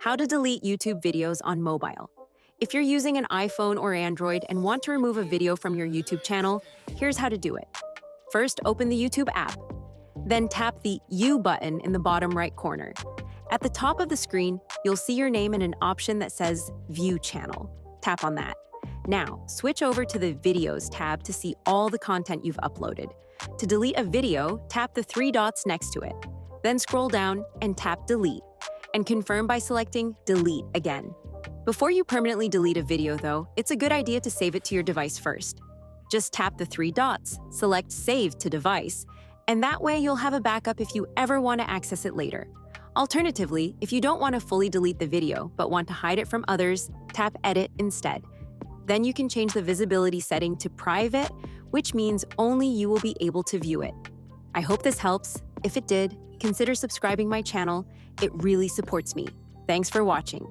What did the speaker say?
How to delete YouTube videos on mobile. If you're using an iPhone or Android and want to remove a video from your YouTube channel, here's how to do it. First, open the YouTube app. Then tap the U button in the bottom right corner. At the top of the screen, you'll see your name and an option that says View Channel. Tap on that. Now, switch over to the Videos tab to see all the content you've uploaded. To delete a video, tap the three dots next to it. Then scroll down and tap Delete, and confirm by selecting Delete again. Before you permanently delete a video, though, it's a good idea to save it to your device first. Just tap the three dots, select Save to Device, and that way you'll have a backup if you ever want to access it later. Alternatively, if you don't want to fully delete the video but want to hide it from others, tap Edit instead. Then you can change the visibility setting to Private, which means only you will be able to view it. I hope this helps. If it did, consider subscribing my channel. It really supports me. Thanks for watching.